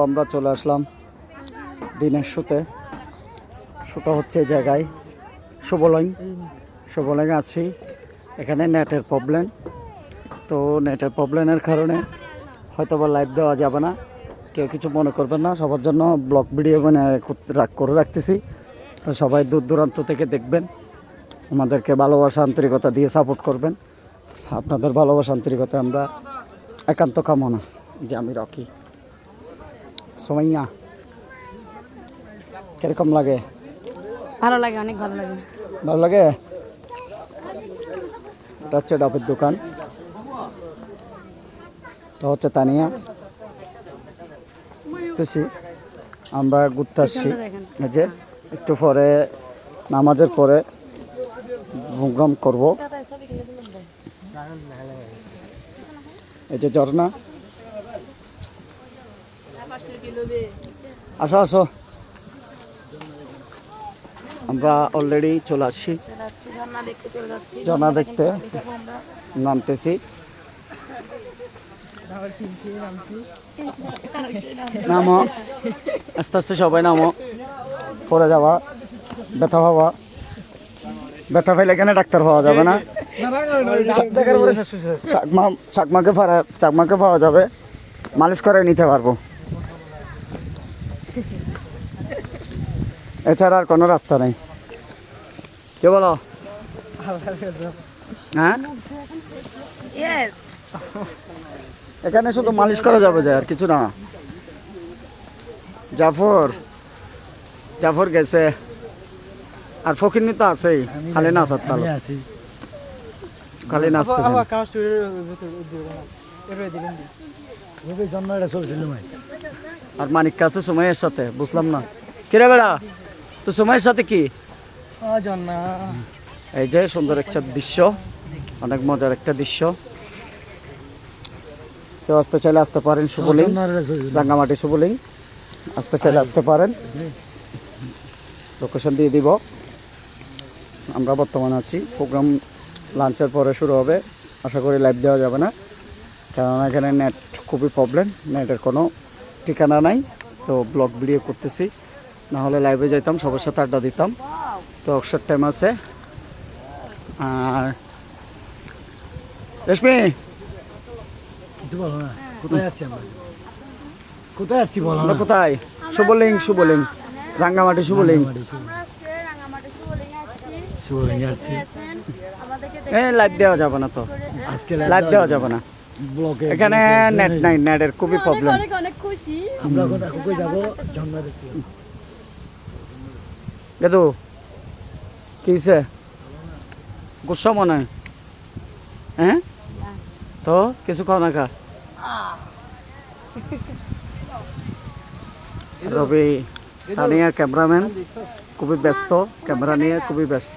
আমরা চলে আসলাম দিনের শুতে। শুটা হচ্ছে এই জায়গায় শুভলং আছি। এখানে নেটের প্রবলেম, তো নেটের প্রবলেমের কারণে হয়তো বা লাইভ দেওয়া যাবে না। কেউ কিছু মনে করবেন না, সবার জন্য ব্লগ ভিডিও মানে করে রাখতেছি। তো সবাই দূর দূরান্ত থেকে দেখবেন, আমাদেরকে ভালোবাসা আন্তরিকতা দিয়ে সাপোর্ট করবেন। আপনাদের ভালোবাসা আন্তরিকতা আমরা একান্ত কামনা। যে আমি রকি। সোমাইয়া, কিরকম লাগে? ভালো লাগে, অনেক ভালো লাগে। ভালো লাগে। এটা হচ্ছে ডাবের দোকান, এটা হচ্ছে তানিয়া। আমরা ঘুরতে আসছি। এই যে একটু পরে নামাজের পরে প্রোগ্রাম করব। এই যে ঝর্ণা, আসো আসো। আমরা অলরেডি চলে আসছি ঝর্ণা দেখতে, নামতেছি। নামো, আস্তে আস্তে সবাই নামো, পরে যাওয়া। ব্যথা পাইলে এখানে ডাক্তার পাওয়া যাবে না, চাকমাকে পাওয়া যাবে, মালিশ করে নিতে পারবো। এছাড়া আর কোনো রাস্তা নেই। কে বলো? হ্যাঁ, এখানে শুধু মালিশ করা যাবে, যায় আর কিছু না। জাফর গেছে, আর ফকিরনি তো আছেই, খালি নাচার তাল, খালি নাচতে। আর মানিক কাছে সময়ের সাথে বুঝলাম না কিরে বেড়া, তো সময়ের সাথে কি? এই যে সুন্দর একটা দৃশ্য, অনেক মজার একটা দৃশ্য। কেউ আসতে চাইলে আসতে পারেন, শুভলিং, রাঙ্গামাটি শুভলিং। আসতে চাইলে আসতে পারেন, লোকেশন দিয়ে দিব। আমরা বর্তমানে আছি, প্রোগ্রাম লাঞ্চের পরে শুরু হবে। আশা করি লাইভ দেওয়া যাবে না, কারণ এখানে নেট খুবই প্রবলেম, নেটের কোনো ঠিকানা নাই। তো ব্লগ ভিডিও করতেছি, না হলে লাইভে যাইতাম, সবার সাথে আড্ডা দিতাম। তো অবসর টাইম আছে। আর রেশমি কিছু বলো না, কোথায় আছি আমরা? কোথায় আছি বলো না। কোথায়? শুভলিং, রাঙ্গামাটি শুভলিং। লাইভ দেওয়া যাবে না, তো আজকে লাইভ দেওয়া যাবে না, এখানে নেট নাই, নেটের খুবই প্রবলেম। অনেক খুশি আমরা কই যাব? ঝর্ণা দেখতে। দাদু কিছে গুসা মনে হয়? হ্যাঁ, তো কিছু খাও না খা। রবি তানিয়া ক্যামেরাম্যান খুবই ব্যস্ত, ক্যামেরা নিয়ে খুবই ব্যস্ত।